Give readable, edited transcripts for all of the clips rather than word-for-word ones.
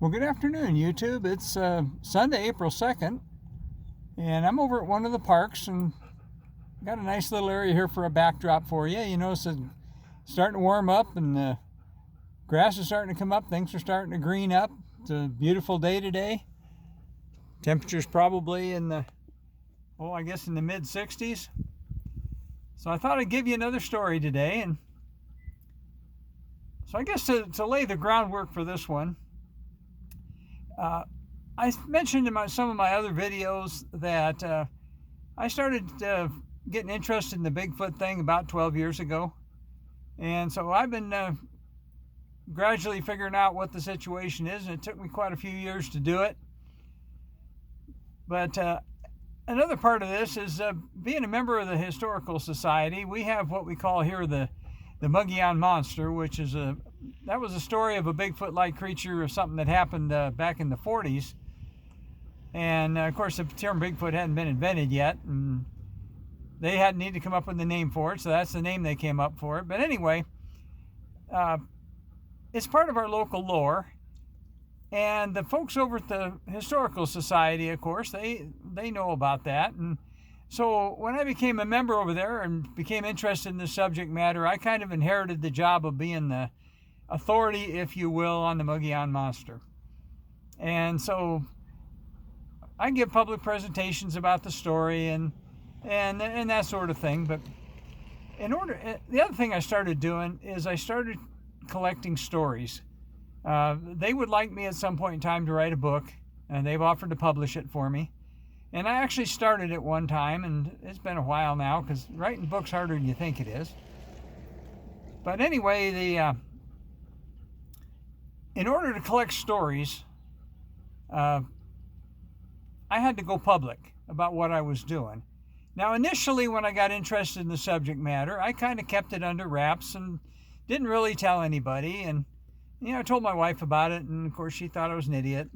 Well, good afternoon, YouTube. It's Sunday, April 2nd, and I'm over at one of the parks and got a nice little area here for a backdrop for you. You notice it's starting to warm up and the grass is starting to come up. Things are starting to green up. It's a beautiful day today. Temperature's probably in the, in the mid 60s. So I thought I'd give you another story today. And so I guess to lay the groundwork for this one, I mentioned in some of my other videos that I started getting interested in the Bigfoot thing about 12 years ago. And so I've been gradually figuring out what the situation is, and it took me quite a few years to do it. But another part of this is being a member of the Historical Society. We have what we call here the Mogollon Monster, which is that was a story of a Bigfoot-like creature or something that happened back in the 40s. And of course, the term Bigfoot hadn't been invented yet, and they hadn't needed to come up with a name for it, so that's the name they came up for it. But anyway, it's part of our local lore. And the folks over at the Historical Society, of course, they know about that. And so when I became a member over there and became interested in the subject matter, I kind of inherited the job of being the authority, if you will, on the Mogollon Monster. And so I give public presentations about the story and that sort of thing. But the other thing I started doing is I started collecting stories. They would like me at some point in time to write a book, and they've offered to publish it for me. And I actually started it one time, and it's been a while now because writing books harder than you think it is. But anyway, in order to collect stories, I had to go public about what I was doing. Now, initially, when I got interested in the subject matter, I kind of kept it under wraps and didn't really tell anybody. And I told my wife about it, and of course, she thought I was an idiot.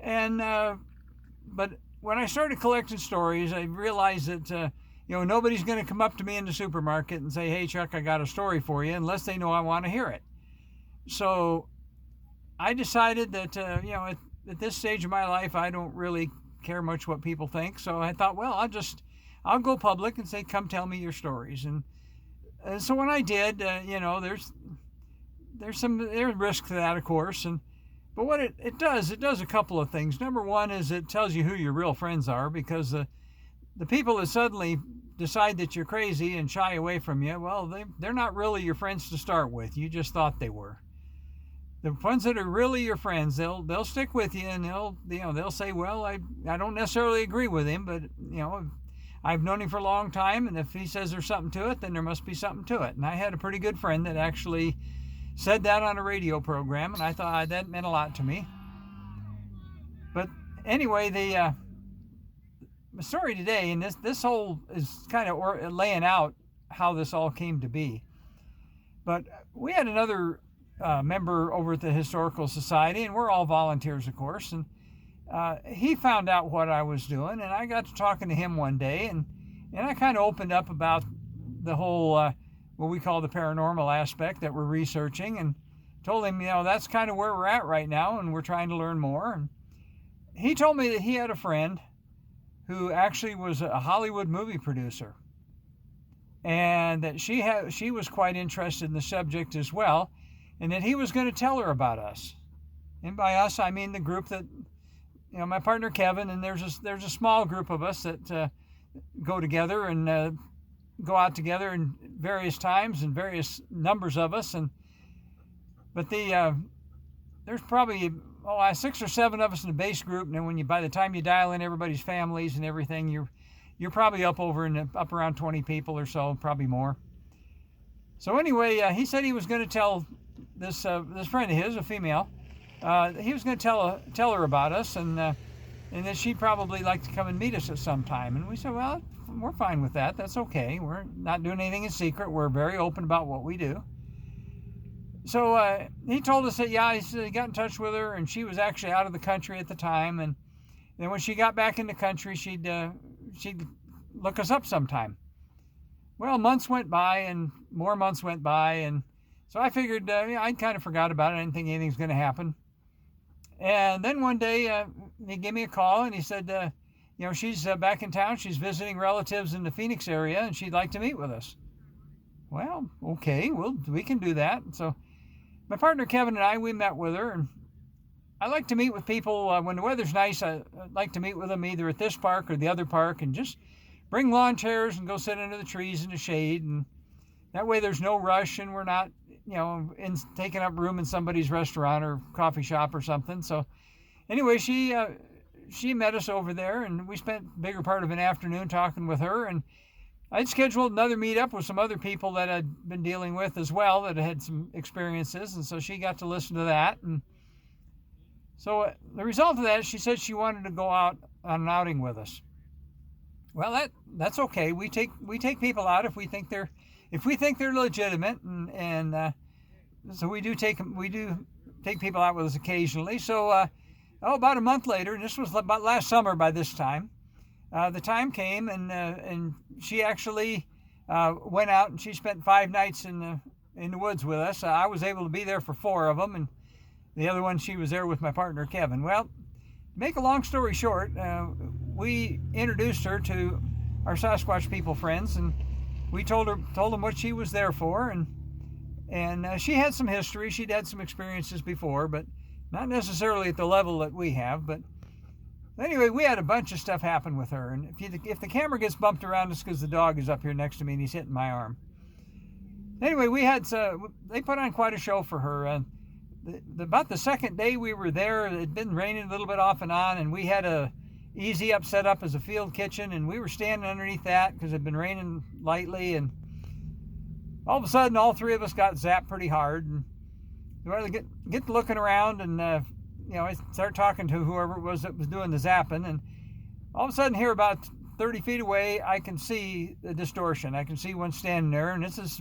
But when I started collecting stories, I realized that nobody's going to come up to me in the supermarket and say, "Hey, Chuck, I got a story for you," unless they know I want to hear it. So I decided that at this stage of my life, I don't really care much what people think. So I thought, well, I'll go public and say, "Come tell me your stories." And so when I did, there's risk to that, of course. But what it does a couple of things. Number one is it tells you who your real friends are, because the people that suddenly decide that you're crazy and shy away from you, well, they're not really your friends to start with. You just thought they were. The ones that are really your friends, they'll stick with you, and they'll say, "Well, I don't necessarily agree with him, but I've known him for a long time, and if he says there's something to it, then there must be something to it." And I had a pretty good friend that actually said that on a radio program, and I thought that meant a lot to me. But anyway, the story today, and this whole is kind of laying out how this all came to be. But we had another member over at the Historical Society, and we're all volunteers, of course, and he found out what I was doing, and I got to talking to him one day, and I kind of opened up about the whole what we call the paranormal aspect that we're researching, and told him, that's kind of where we're at right now, and we're trying to learn more. And he told me that he had a friend who actually was a Hollywood movie producer, and that she was quite interested in the subject as well, and that he was going to tell her about us. And by us, I mean the group that, my partner Kevin, and there's a small group of us that go together and go out together in various times and various numbers of us. But there's probably 6 or 7 of us in the base group, and then by the time you dial in everybody's families and everything, you're probably up around 20 people or so, probably more. So anyway, he said he was going to tell this friend of his, a female, he was going to tell her about us, and that she'd probably like to come and meet us at some time. And we said, well, we're fine with that. That's okay. We're not doing anything in secret. We're very open about what we do. So he told us that, he got in touch with her, and she was actually out of the country at the time. And then when she got back in the country, she'd look us up sometime. Well, months went by, and more months went by, and so I figured I kind of forgot about it. I didn't think anything was going to happen. And then one day he gave me a call and he said, she's back in town. She's visiting relatives in the Phoenix area and she'd like to meet with us. Well, okay, we can do that. So my partner Kevin and I, we met with her, and I like to meet with people when the weather's nice. I like to meet with them either at this park or the other park and just bring lawn chairs and go sit under the trees in the shade. And that way there's no rush and we're not, taking up room in somebody's restaurant or coffee shop or something. So anyway, she met us over there and we spent a bigger part of an afternoon talking with her. And I'd scheduled another meetup with some other people that I'd been dealing with as well that had some experiences. And so she got to listen to that. And so the result of that, she said she wanted to go out on an outing with us. Well, that's okay. We take people out if we think they're legitimate, and so we do take people out with us occasionally. So about a month later, and this was about last summer by this time, the time came, and she actually went out and she spent 5 nights in the woods with us. I was able to be there for 4 of them, and the other one she was there with my partner Kevin. Well, to make a long story short, we introduced her to our Sasquatch People friends, and we told them what she was there for, and she had some history. She'd had some experiences before, but not necessarily at the level that we have. But anyway, we had a bunch of stuff happen with her, and if the camera gets bumped around, it's because the dog is up here next to me and he's hitting my arm. Anyway, they put on quite a show for her. About the second day we were there, it had been raining a little bit off and on, and we had a easy up set up as a field kitchen, and we were standing underneath that because it had been raining lightly, and all of a sudden all 3 of us got zapped pretty hard, and we get looking around, and I start talking to whoever it was that was doing the zapping, and all of a sudden here about 30 feet away I can see the distortion. I can see one standing there, and this is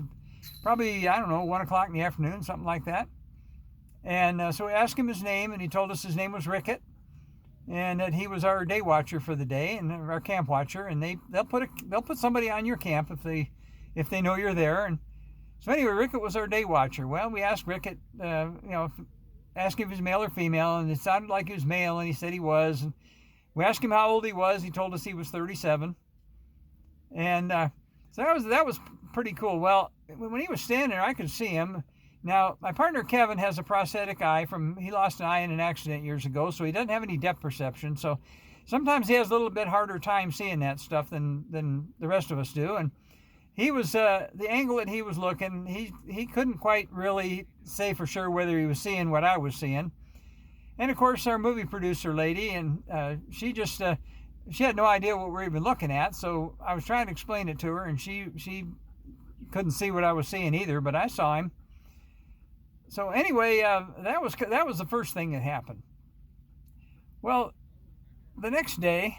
probably, 1 o'clock in the afternoon, something like that. And so we asked him his name, and he told us his name was Rickett, and that he was our day watcher for the day, and our camp watcher. And they'll put somebody on your camp if they know you're there. And so anyway, Rickett was our day watcher. Well, we asked Rickett, asked him if he was male or female, and it sounded like he was male, and he said he was. And we asked him how old he was. He told us he was 37. And so that was pretty cool. Well, when he was standing there, I could see him. Now, my partner Kevin has a prosthetic eye he lost an eye in an accident years ago, so he doesn't have any depth perception. So sometimes he has a little bit harder time seeing that stuff than the rest of us do. And he was, the angle that he was looking, he couldn't quite really say for sure whether he was seeing what I was seeing. And of course, our movie producer lady, and she had no idea what we were even looking at. So I was trying to explain it to her, and she couldn't see what I was seeing either, but I saw him. So anyway, that was the first thing that happened. Well, the next day,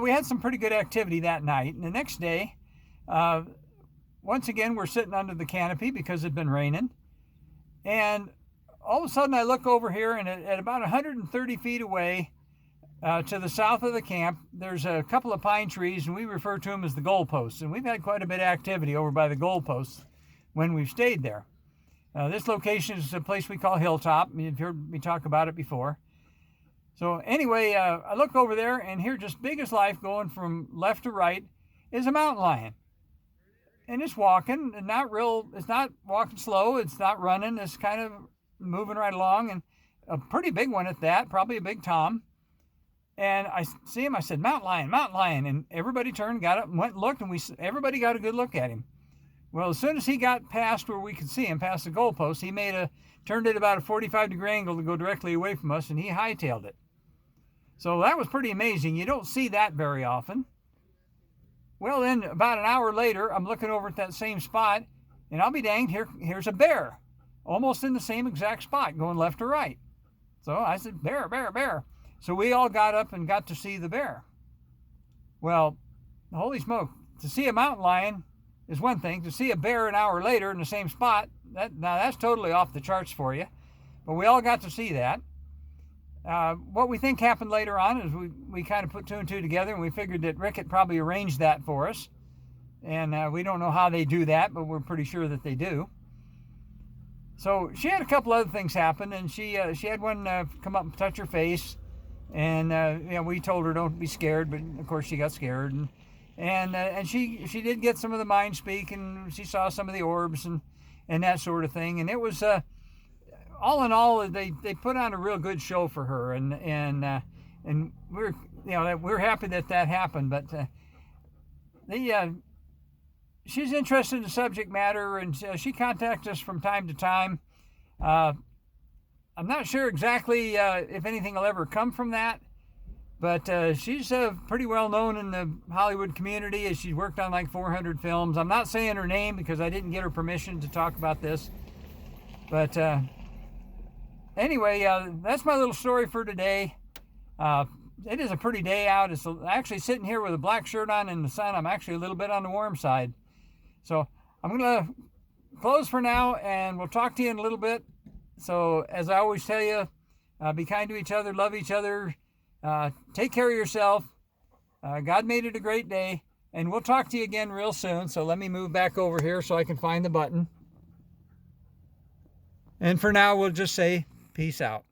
we had some pretty good activity that night. And the next day, once again, we're sitting under the canopy because it had been raining. And all of a sudden, I look over here, and at about 130 feet away, to the south of the camp, there's a couple of pine trees, and we refer to them as the goalposts. And we've had quite a bit of activity over by the goalposts when we've stayed there. This location is a place we call Hilltop. You've heard me talk about it before. So anyway, I look over there, and here, just big as life, going from left to right, is a mountain lion. And it's walking, and it's not walking slow, it's not running, it's kind of moving right along, and a pretty big one at that, probably a big tom. And I see him, I said, mountain lion, and everybody turned, got up, and went and looked, and everybody got a good look at him. Well, as soon as he got past where we could see him, past the goalpost, he turned it about a 45-degree angle to go directly away from us, and he hightailed it. So that was pretty amazing. You don't see that very often. Well, then about an hour later, I'm looking over at that same spot, and I'll be danged, here's a bear, almost in the same exact spot, going left to right. So I said, bear, bear, bear. So we all got up and got to see the bear. Well, holy smoke, to see a mountain lion is one thing. To see a bear an hour later in the same spot, that's totally off the charts for you. But we all got to see that. What we think happened later on is we kind of put 2 and 2 together, and we figured that Rickett probably arranged that for us. And we don't know how they do that, but we're pretty sure that they do. So she had a couple other things happen, and she had one come up and touch her face, and we told her don't be scared, but of course she got scared, and she did get some of the mind speak, and she saw some of the orbs and that sort of thing, and it was all in all they put on a real good show for her, and we're happy that happened, but she's interested in the subject matter, and she contacts us from time to time. I'm not sure exactly if anything will ever come from that, but she's pretty well known in the Hollywood community, as she's worked on like 400 films. I'm not saying her name because I didn't get her permission to talk about this, but anyway, that's my little story for today. It is a pretty day out. It's actually sitting here with a black shirt on in the sun. I'm actually a little bit on the warm side. So I'm going to close for now, and we'll talk to you in a little bit. So as I always tell you, be kind to each other, love each other, take care of yourself. God made it a great day, and we'll talk to you again real soon. So let me move back over here so I can find the button. And for now, we'll just say peace out.